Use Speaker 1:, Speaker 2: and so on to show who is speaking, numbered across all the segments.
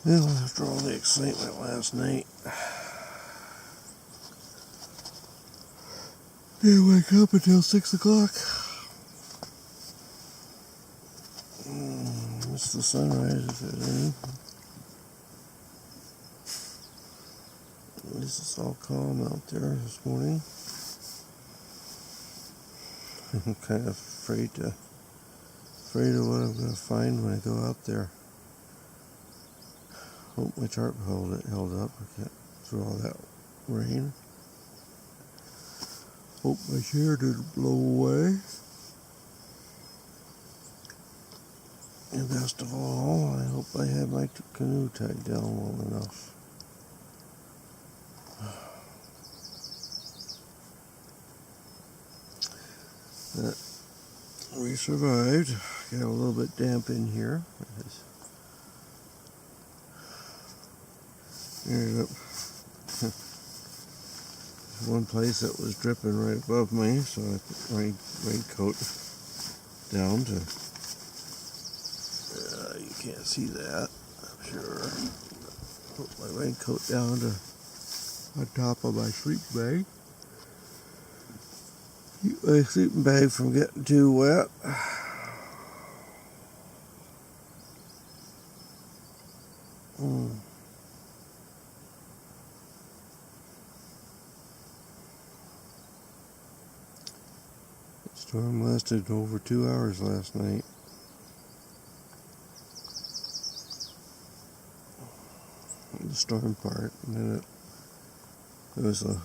Speaker 1: Well, after all the excitement last night, didn't wake up until 6 o'clock. Missed the sunrise, if there's any. At least it's all calm out there this morning. I'm kind of afraid of what I'm going to find when I go out there. Hope my tarp held up through all that rain. Hope my chair didn't blow away. And best of all, I hope I had my canoe tied down well enough. We survived. Got a little bit damp in here. Ended up one place that was dripping right above me, so I put my raincoat down to. You can't see that, I'm sure. Put my raincoat down to on top of my sleeping bag. Keep my sleeping bag from getting too wet. The storm lasted over 2 hours last night. The storm part, and then it was I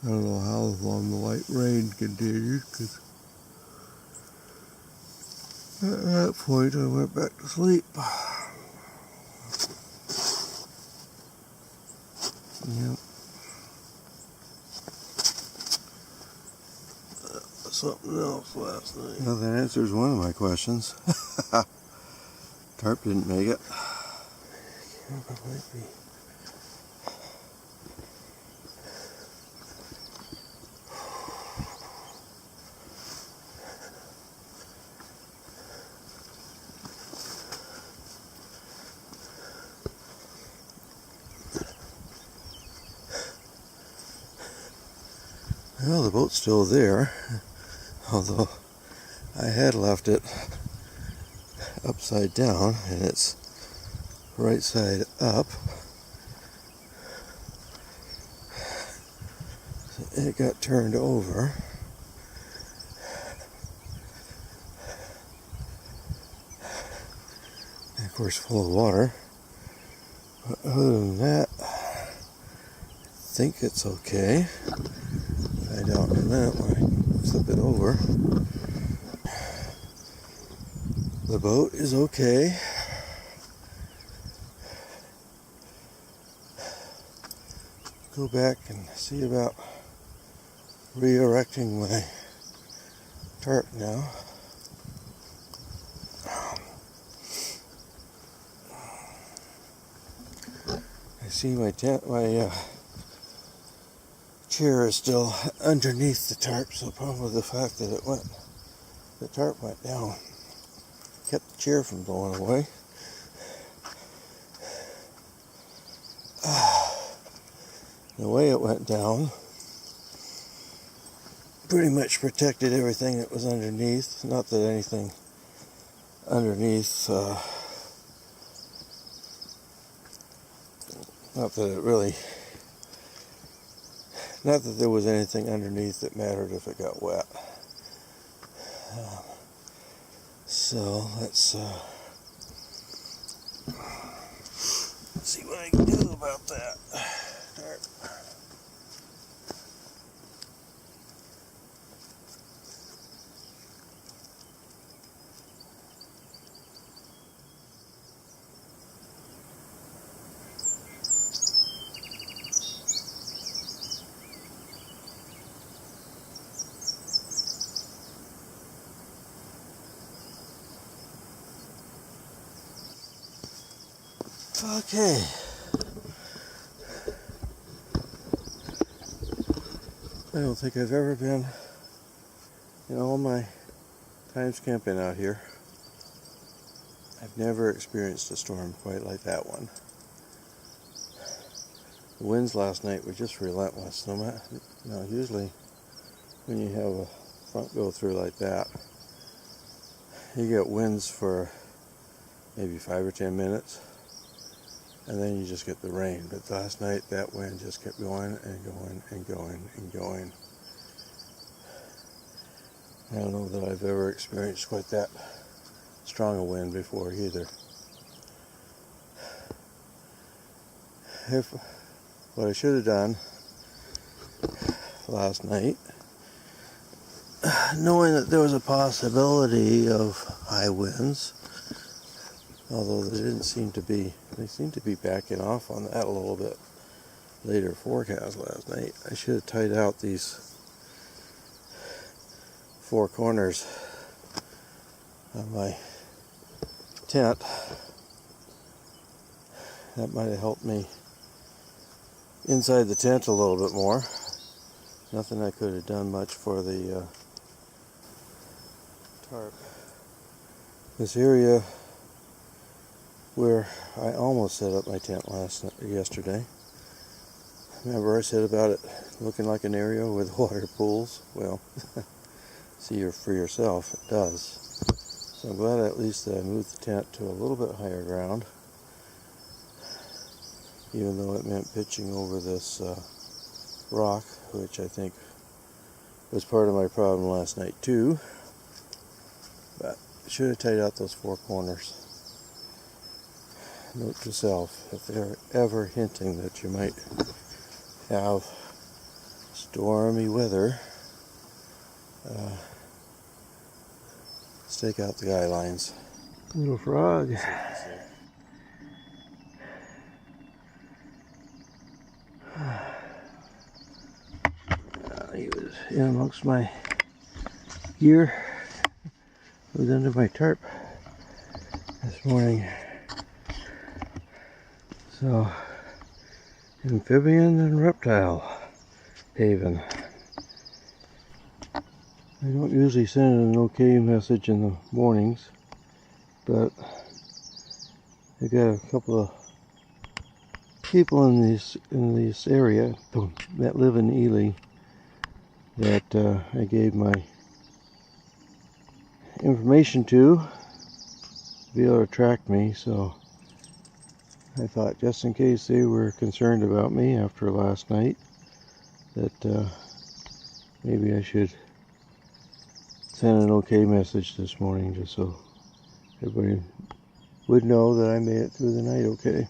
Speaker 1: don't know how long the light rain continued, because at that point I went back to sleep. Yep. Something else last night. Well, that answers one of my questions. Tarp didn't make it. It might be. Well, the boat's still there, although I had left it upside down and it's right side up. So it got turned over. And of course full of water. But other than that, I think it's okay. Find out in a minute when I flip it over. The boat is okay. Go back and see about re-erecting my tarp now. I see my chair is still underneath the tarp, so probably the fact that the tarp went down kept the chair from blowing away. The way it went down pretty much protected everything that was underneath. Not that anything underneath, not that there was anything underneath that mattered if it got wet. So let's see what I can do about that. Okay. I don't think I've ever been in all my times camping out here I've never experienced a storm quite like that one. The winds last night were just relentless. Usually when you have a front go through like that, you get winds for maybe 5 or 10 minutes, and then you just get the rain. But last night that wind just kept going and going and going and going. I don't know that I've ever experienced quite that strong a wind before either. What I should have done last night, knowing that there was a possibility of high winds, although they seemed to be backing off on that a little bit later forecast last night. I should have tied out these 4 corners of my tent. That might have helped me inside the tent a little bit more. Nothing I could have done much for the tarp. This area where I almost set up my tent yesterday. Remember I said about it looking like an area with water pools? Well, see for yourself, it does. So I'm glad at least that I moved the tent to a little bit higher ground, even though it meant pitching over this rock, which I think was part of my problem last night too. But I should have tied out those 4 corners. Note to self, if they're ever hinting that you might have stormy weather, stake out the guy lines. Little frog. He was in amongst my gear. He was under my tarp this morning. So, amphibian and reptile haven. I don't usually send an okay message in the mornings, but I got a couple of people in this area that live in Ely that I gave my information to be able to track me, so I thought just in case they were concerned about me after last night that maybe I should send an okay message this morning just so everybody would know that I made it through the night okay.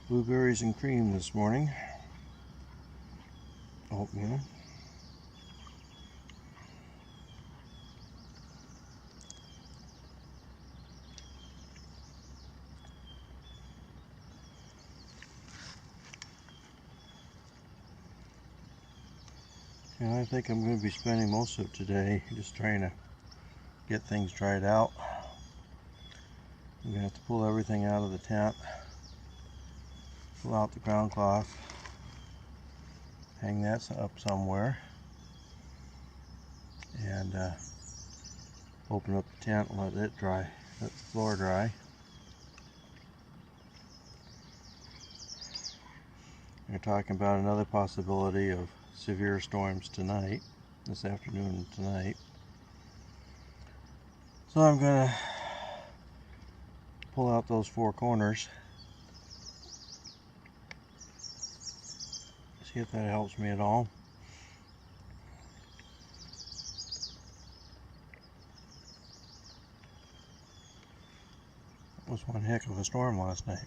Speaker 1: Blueberries and cream this morning. Oatmeal. And I think I'm going to be spending most of today just trying to get things dried out. I'm going to have to pull everything out of the tent, pull out the ground cloth, hang that up somewhere, and open up the tent and let it dry, let the floor dry. They're talking about another possibility of severe storms tonight, this afternoon and tonight. So I'm gonna pull out those four corners, see if that helps me at all. It was one heck of a storm last night.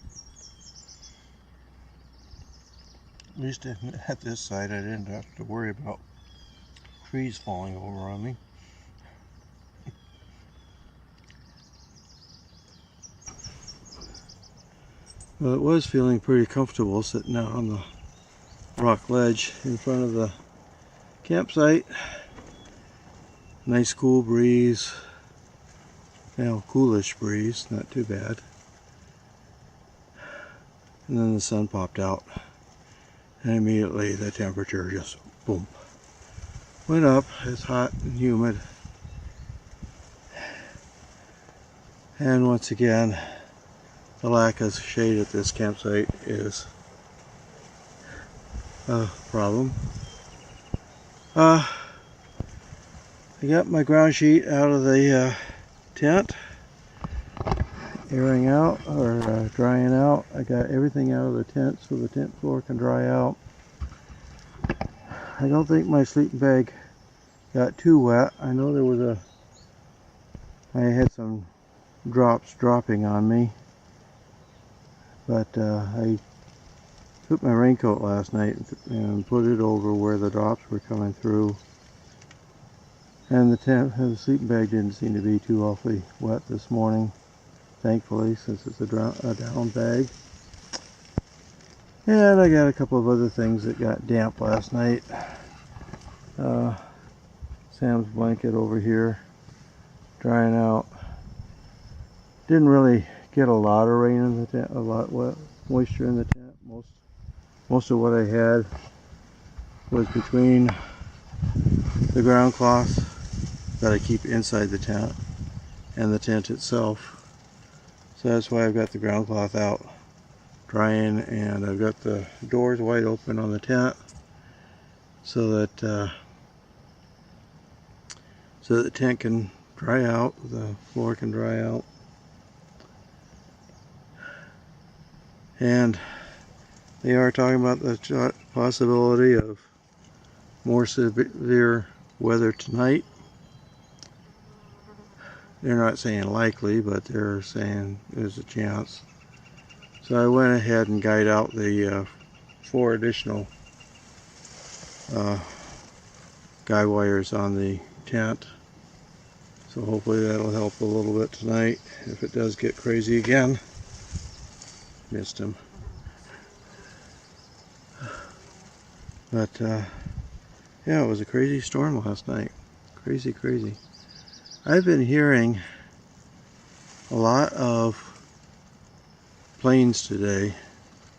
Speaker 1: At least at this side I didn't have to worry about trees falling over on me. Well, it was feeling pretty comfortable sitting out on the rock ledge in front of the campsite. Nice cool breeze. Now, coolish breeze, not too bad. And then the sun popped out, and immediately the temperature just boom went up. It's hot and humid, and once again the lack of shade at this campsite is a problem. I got my ground sheet out of the tent, airing out or drying out. I got everything out of the tent so the tent floor can dry out. I don't think my sleeping bag got too wet. I know there was I had some drops dropping on me, but I took my raincoat last night and put it over where the drops were coming through, and the sleeping bag didn't seem to be too awfully wet this morning, thankfully, since it's a down bag. And I got a couple of other things that got damp last night. Sam's blanket over here, drying out. Didn't really get a lot of rain in the tent, a lot of moisture in the tent. Most of what I had was between the ground cloth that I keep inside the tent and the tent itself. So that's why I've got the ground cloth out drying, and I've got the doors wide open on the tent so that the tent can dry out, the floor can dry out. And they are talking about the possibility of more severe weather tonight. They're not saying likely, but they're saying there's a chance. So I went ahead and guyed out the 4 additional guy wires on the tent. So hopefully that'll help a little bit tonight if it does get crazy again. Missed him. But yeah, it was a crazy storm last night. Crazy, crazy. I've been hearing a lot of planes today,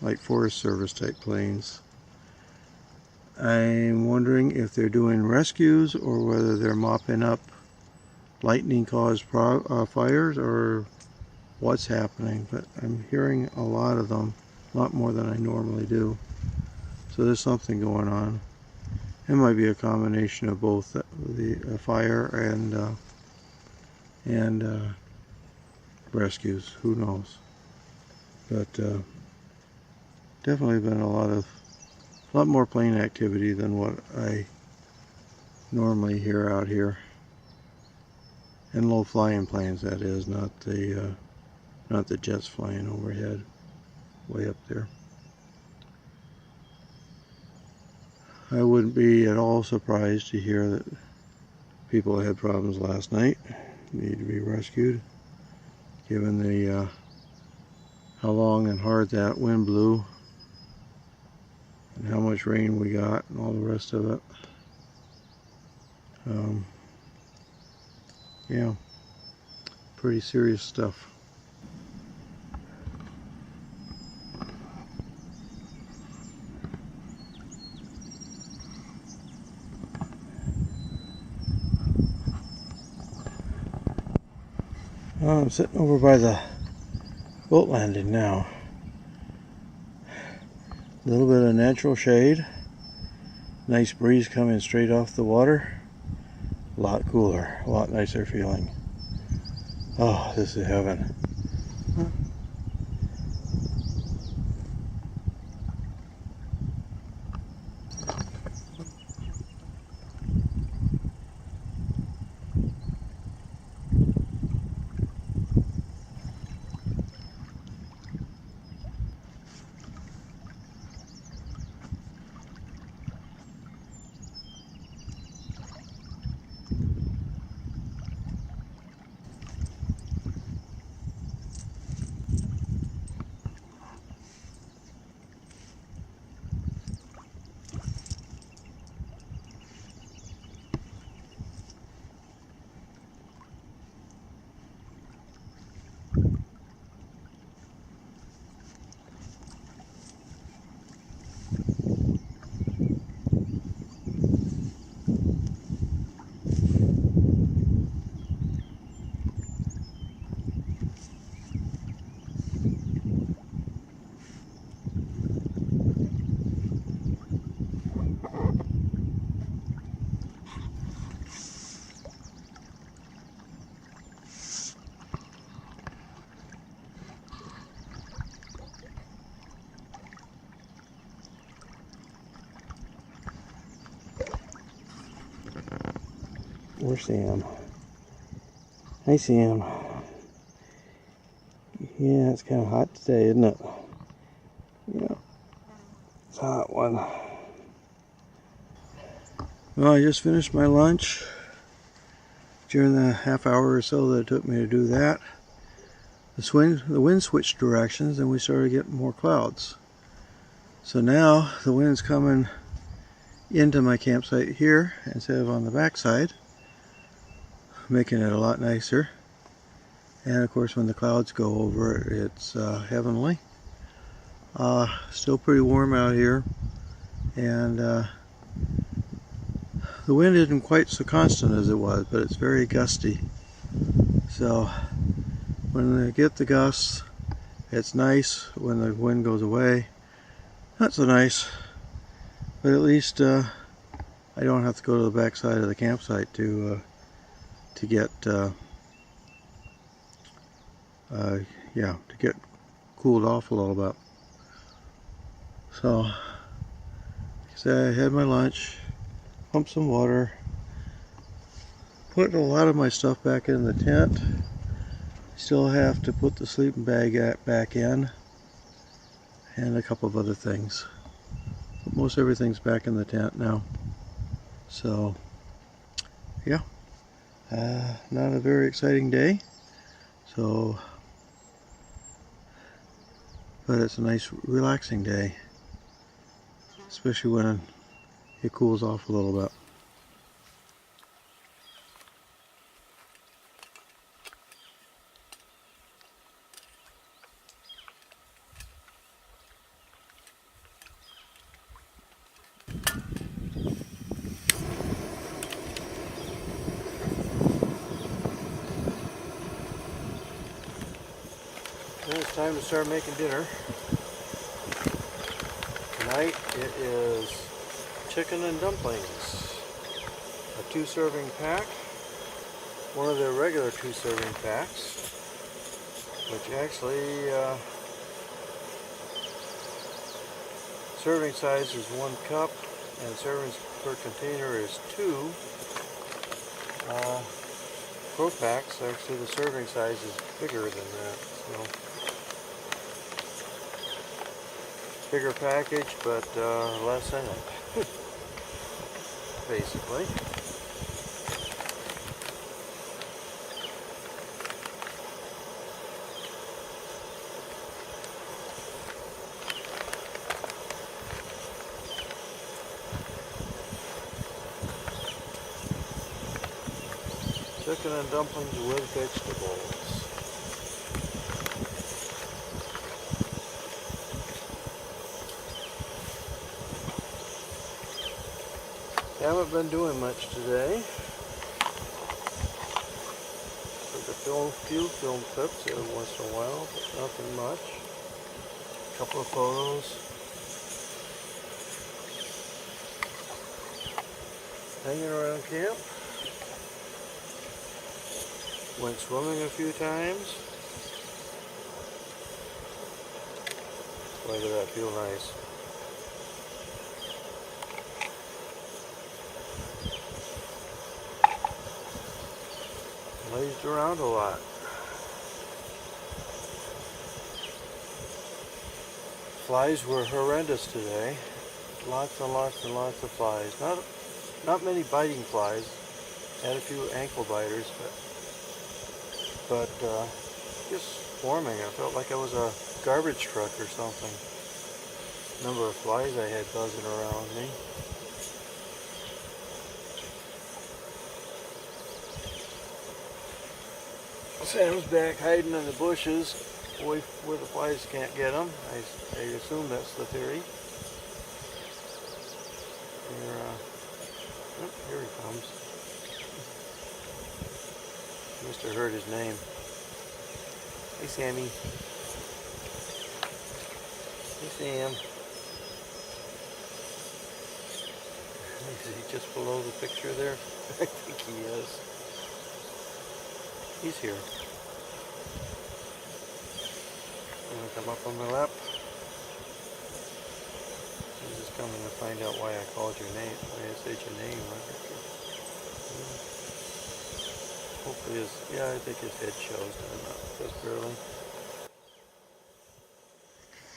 Speaker 1: like Forest Service type planes. I'm wondering if they're doing rescues or whether they're mopping up lightning caused fires or what's happening, but I'm hearing a lot of them, a lot more than I normally do. So there's something going on. It might be a combination of both the fire and rescues, who knows. But definitely been a lot more plane activity than what I normally hear out here. And low flying planes, that is, not the jets flying overhead, way up there. I wouldn't be at all surprised to hear that people had problems last night, need to be rescued, given the how long and hard that wind blew and how much rain we got and all the rest of it. Yeah, pretty serious stuff. Well, I'm sitting over by the boat landing now. A little bit of natural shade. Nice breeze coming straight off the water. A lot cooler, a lot nicer feeling. Oh, this is heaven. Where's Sam? Hi, Sam. Yeah, it's kind of hot today, isn't it? Yeah, it's a hot one. Well, I just finished my lunch. During the half hour or so that it took me to do that, the wind switched directions and we started getting more clouds. So now the wind's coming into my campsite here instead of on the backside, making it a lot nicer. And of course when the clouds go over it, it's heavenly. Still pretty warm out here, and the wind isn't quite so constant as it was, but it's very gusty. So when they get the gusts, it's nice. When the wind goes away, not so nice. But at least I don't have to go to the back side of the campsite to get cooled off a little bit. So, like I said, I had my lunch, pumped some water, put a lot of my stuff back in the tent. Still have to put the sleeping bag back in, and a couple of other things. But most everything's back in the tent now. So, yeah, not a very exciting day. So, but it's a nice, relaxing day, especially when it cools off a little bit. Then it's time to start making dinner. Tonight it is chicken and dumplings. A 2-serving pack. One of the regular 2-serving packs, which actually serving size is 1 cup and servings per container is 2. Pro packs, actually the serving size is bigger than that. So bigger package, but less in it, basically. Chicken and dumplings with vegetables. Haven't been doing much today. Took a few film clips every once in a while, but nothing much. A couple of photos. Hanging around camp. Went swimming a few times. Boy, did that feel nice. Lazed around a lot. Flies were horrendous today. Lots and lots and lots of flies. Not many biting flies. Had a few ankle biters, but just swarming. I felt like I was a garbage truck or something. Number of flies I had buzzing around me. Sam's back hiding in the bushes, away where the flies can't get him. I assume that's the theory. Here he comes. Must have heard his name. Hey, Sammy. Hey, Sam. Is he just below the picture there? I think he is. He's here. You want to come up on my lap? I'm just coming to find out why I called your name. Why I said your name. Hopefully I think his head shows, just barely.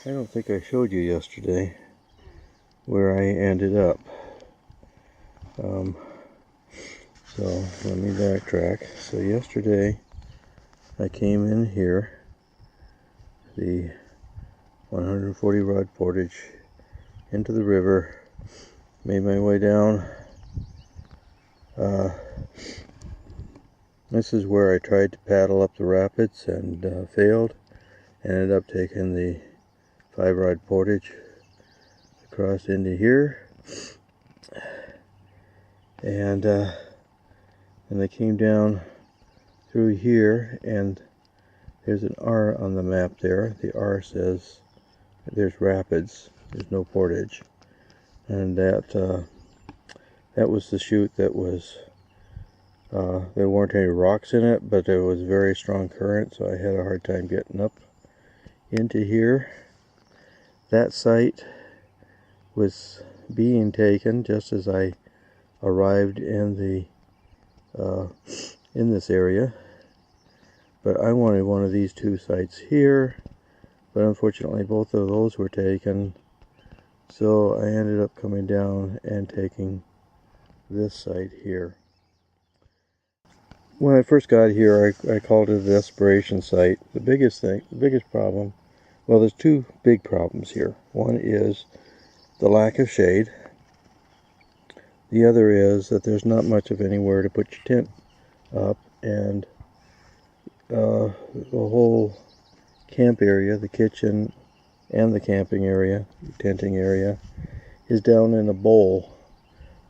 Speaker 1: I don't think I showed you yesterday where I ended up. So let me backtrack. So yesterday I came in here, the 140 rod portage, into the river, made my way down. This is where I tried to paddle up the rapids and failed. Ended up taking the 5 rod portage across into here, and I came down through here, and there's an R on the map there. The R says there's rapids, there's no portage, and that was the chute that was, there weren't any rocks in it, but there was very strong current, so I had a hard time getting up into here. That site was being taken just as I arrived in this area, but I wanted one of these two sites here, but unfortunately both of those were taken, so I ended up coming down and taking this site here. When I first got here, I called it a desperation site. The biggest problem, well, there's two big problems here. One is the lack of shade. The other is that there's not much of anywhere to put your tent up, and the whole camp area, the kitchen and the camping area, tenting area, is down in a bowl.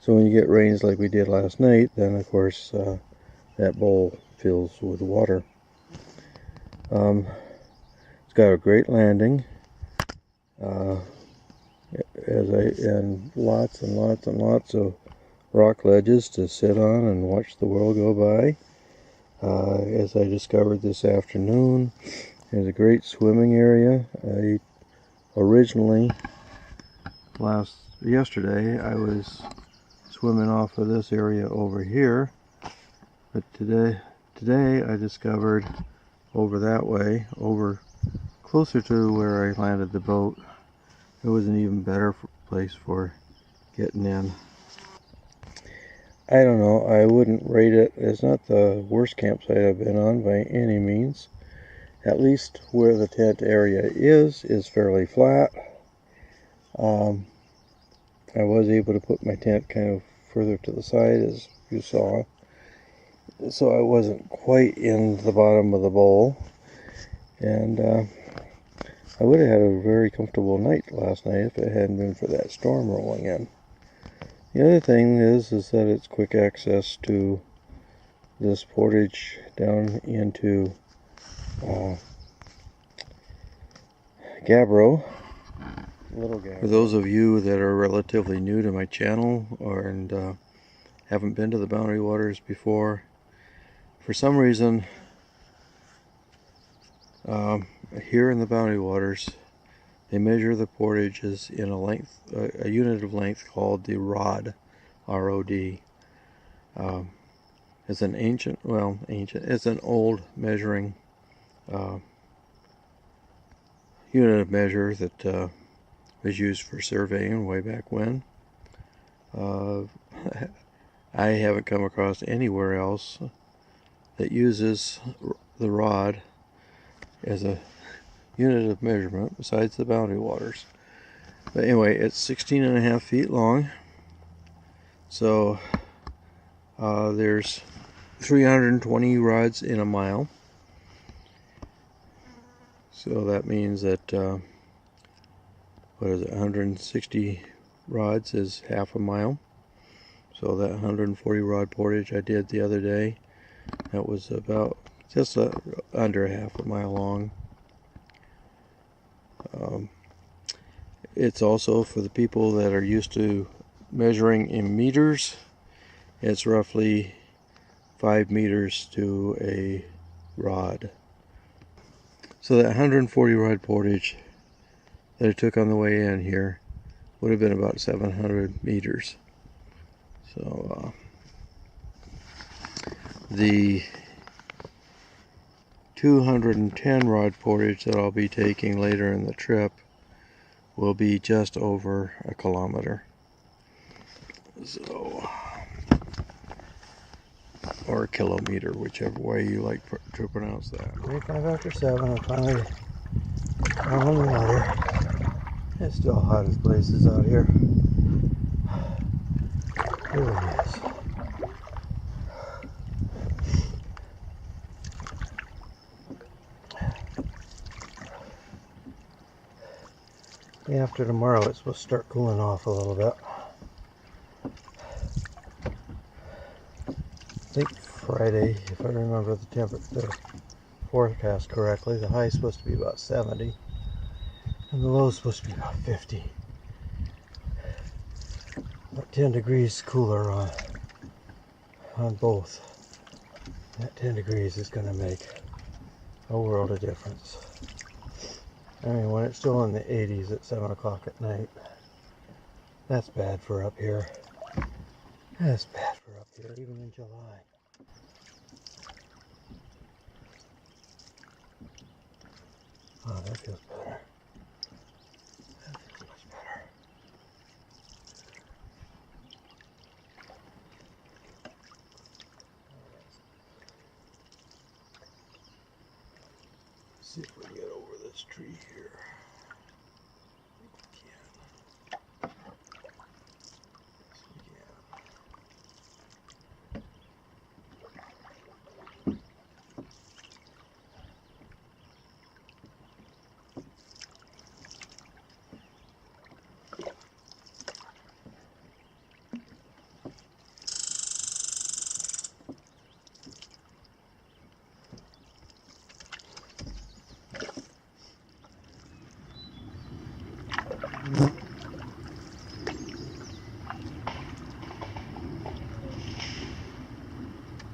Speaker 1: So when you get rains like we did last night, then of course that bowl fills with water. It's got a great landing, and lots and lots and lots of rock ledges to sit on and watch the world go by. As I discovered this afternoon, there's a great swimming area. Originally, yesterday, I was swimming off of this area over here, but today I discovered over that way, over closer to where I landed the boat, it was an even better place for getting in. I don't know, I wouldn't rate it. It's not the worst campsite I've been on by any means. At least where the tent area is fairly flat. I was able to put my tent kind of further to the side, as you saw, so I wasn't quite in the bottom of the bowl, and I would have had a very comfortable night last night if it hadn't been for that storm rolling in. The other thing is that it's quick access to this portage down into Gabbro. Little Gabbro. For those of you that are relatively new to my channel and haven't been to the Boundary Waters before, for some reason here in the Boundary Waters they measure the portages in a unit of length called the rod, R-O-D. It's an it's an old measuring unit of measure that was used for surveying way back when. I haven't come across anywhere else that uses the rod as a unit of measurement besides the Boundary Waters. But anyway, it's 16.5 feet long. So there's 320 rods in a mile. So that means that, what is it, 160 rods is half a mile. So that 140 rod portage I did the other day, that was about just under half a mile long. It's also for the people that are used to measuring in meters. It's roughly 5 meters to a rod. So that 140 rod portage that I took on the way in here would have been about 700 meters. So the 210 rod portage that I'll be taking later in the trip will be just over a kilometer. So, or a kilometer, whichever way you like to pronounce that. 25 after 7, I'm finally on the water. It's still hot as blazes out here. It really is. After tomorrow, it's supposed to start cooling off a little bit. I think Friday, if I remember the forecast correctly, the high is supposed to be about 70 and the low is supposed to be about 50. About 10 degrees cooler on both. That 10 degrees is going to make a world of difference. I mean, when it's still in the 80s at 7 o'clock at night, that's bad for up here. That's bad for up here, even in July. Oh, that feels better. That feels much better. Let's see if we can get over this tree here.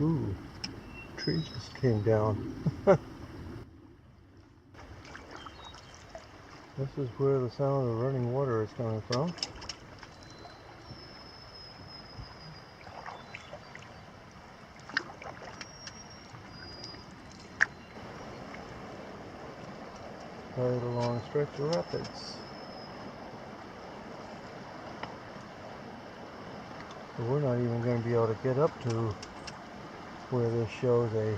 Speaker 1: Ooh, tree just came down. This is where the sound of running water is coming from. Right along a stretch of rapids. So we're not even going to be able to get up to where this shows a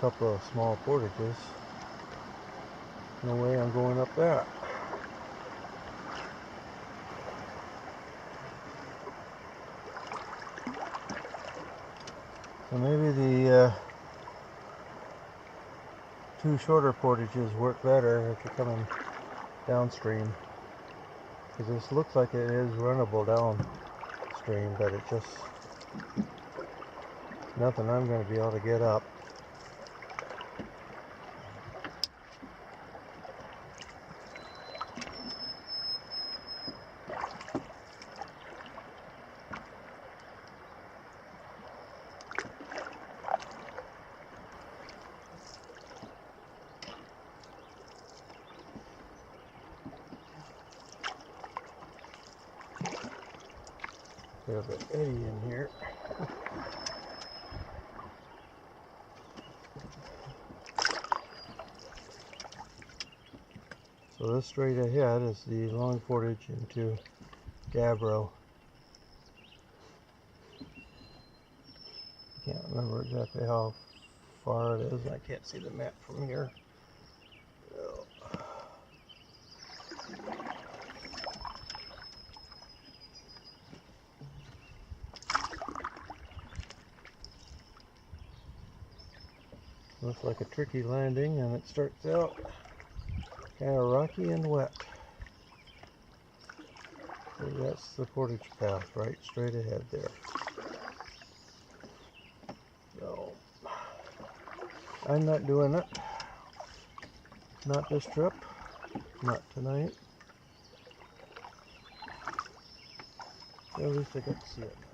Speaker 1: couple of small portages. No way I'm going up that. So maybe the two shorter portages work better if you're coming downstream, because this looks like it is runnable downstream, but it just Nothing I'm going to be able to get up. Bit of an eddy in here. So this straight ahead is the long portage into Gabbro. Can't remember exactly how far it is. I can't see the map from here. So. Looks like a tricky landing, and it starts out kind of rocky and wet. So that's the portage path right straight ahead there. So I'm not doing it. Not this trip. Not tonight. At least I got to see it now.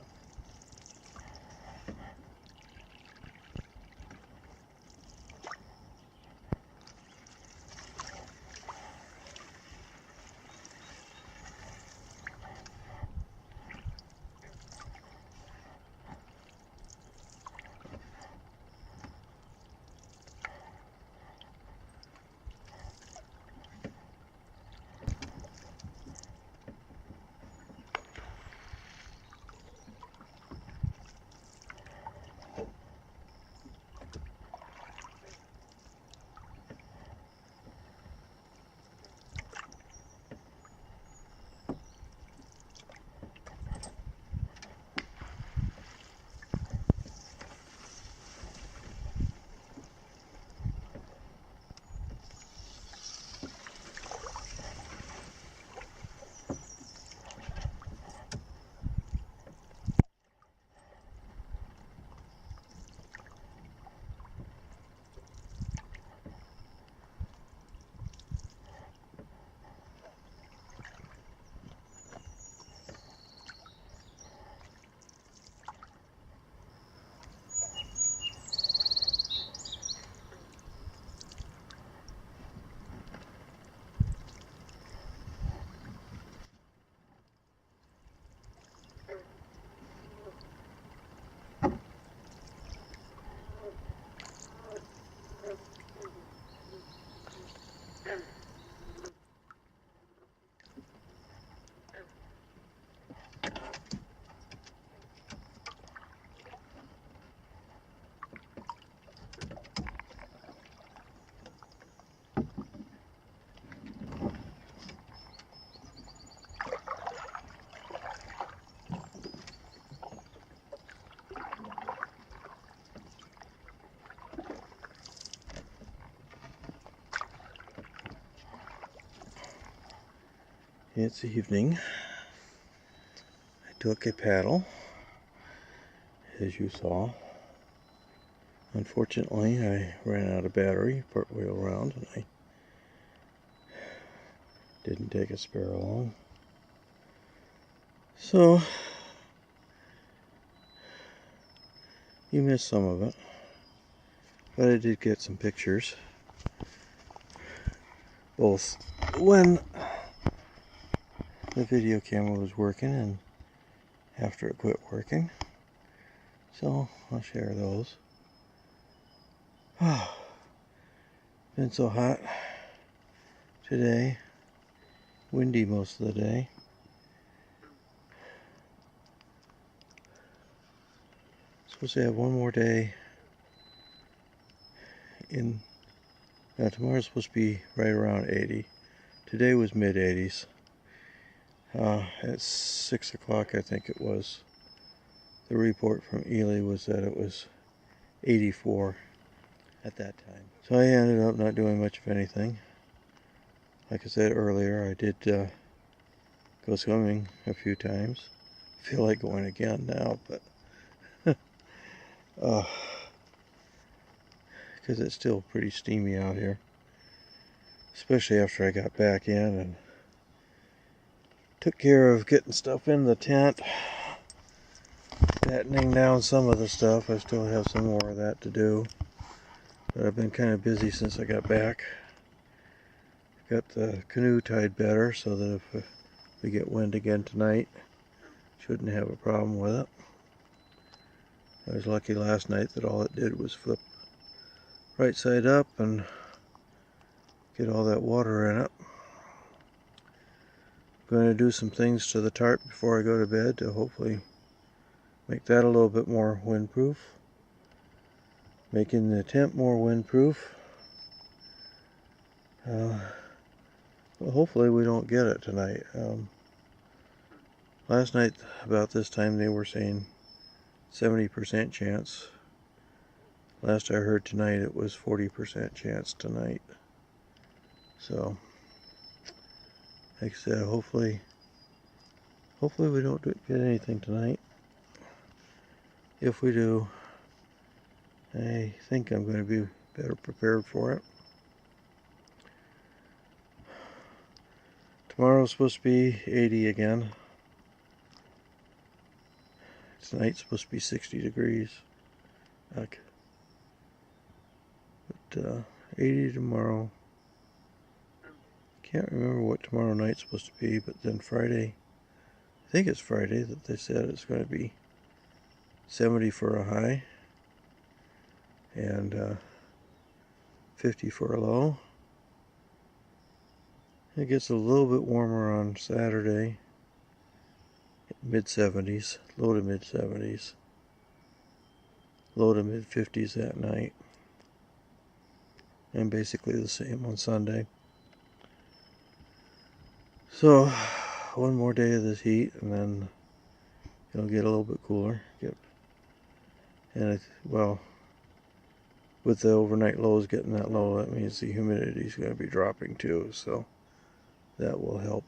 Speaker 1: It's evening. I took a paddle, as you saw. Unfortunately, I ran out of battery partway around, and I didn't take a spare along. So, you missed some of it, but I did get some pictures, both when the video camera was working and after it quit working. So I'll share those. Been so hot today, windy most of the day. Supposed to have one more day in, tomorrow's supposed to be right around 80. Today was mid 80s. At 6 o'clock, I think it was, the report from Ely was that it was 84 at that time. So I ended up not doing much of anything. Like I said earlier, I did go swimming a few times. I feel like going again now, but because it's still pretty steamy out here, especially after I got back in and took care of getting stuff in the tent, battening down some of the stuff. I still have some more of that to do, but I've been kind of busy since I got back. Got the canoe tied better so that if we get wind again tonight, shouldn't have a problem with it. I was lucky last night that all it did was flip right side up and get all that water in it. I'm going to do some things to the tarp before I go to bed to hopefully make that a little bit more windproof. Making the tent more windproof. Well, hopefully we don't get it tonight. Last night about this time they were saying 70% chance. Last I heard tonight it was 40% chance tonight. So, like I said, hopefully we don't get anything tonight. If we do, I think I'm going to be better prepared for it. Tomorrow's supposed to be 80 again. Tonight's supposed to be 60 degrees. But 80 tomorrow. Can't remember what tomorrow night's supposed to be, but then Friday, I think it's Friday that they said it's going to be 70 for a high and 50 for a low. It gets a little bit warmer on Saturday, mid-70s, low to mid-70s, low to mid-50s that night, and basically the same on Sunday. So, one more day of this heat, and then it'll get a little bit cooler. Well, with the overnight lows getting that low, that means the humidity is going to be dropping too, so that will help.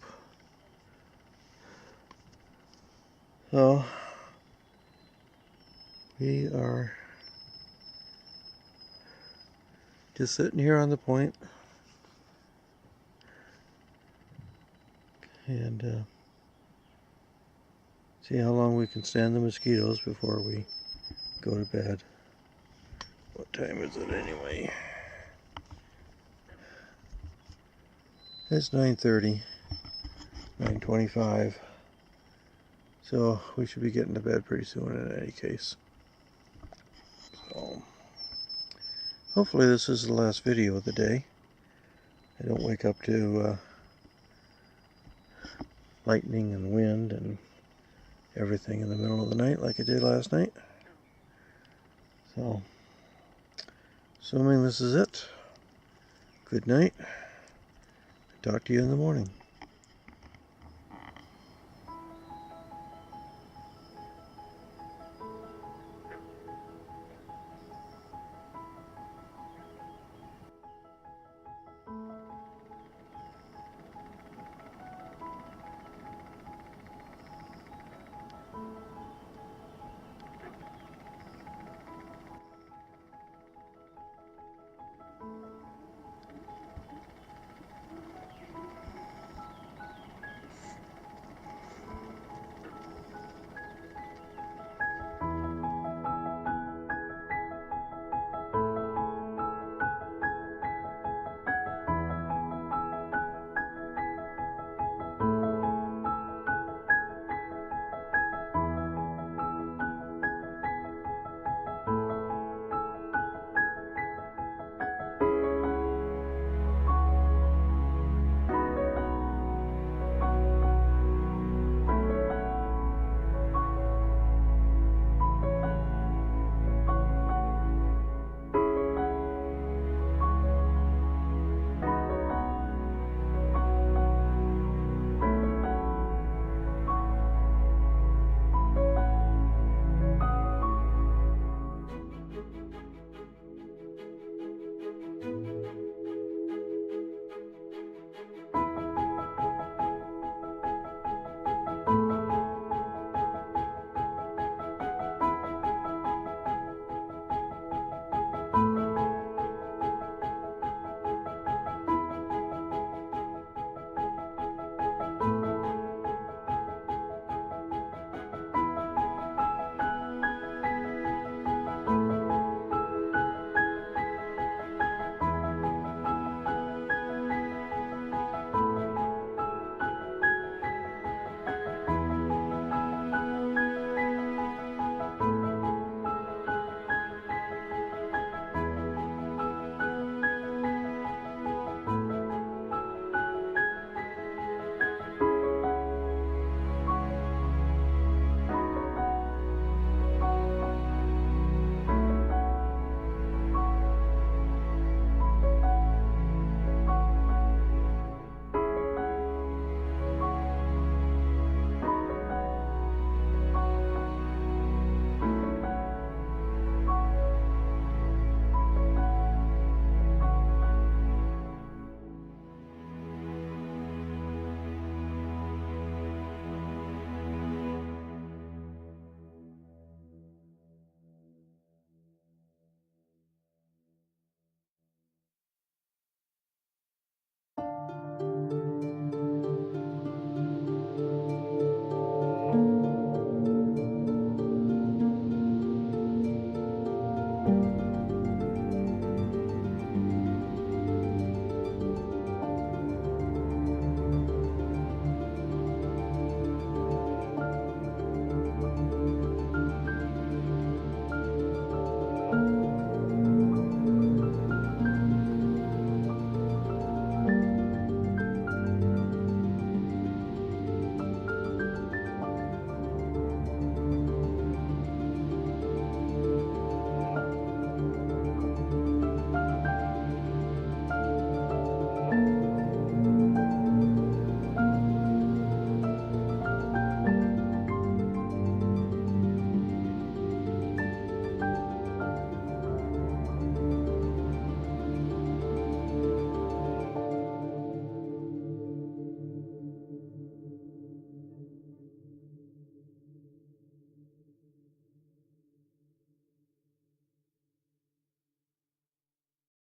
Speaker 1: So, we are just sitting here on the point and see how long we can stand the mosquitoes before we go to bed. What time is it anyway? It's 9:30, 9:25. So we should be getting to bed pretty soon in any case. So hopefully this is the last video of the day. I don't wake up to lightning and wind and everything in the middle of the night like I did last night. So, assuming this is it, good night. Talk to you in the morning.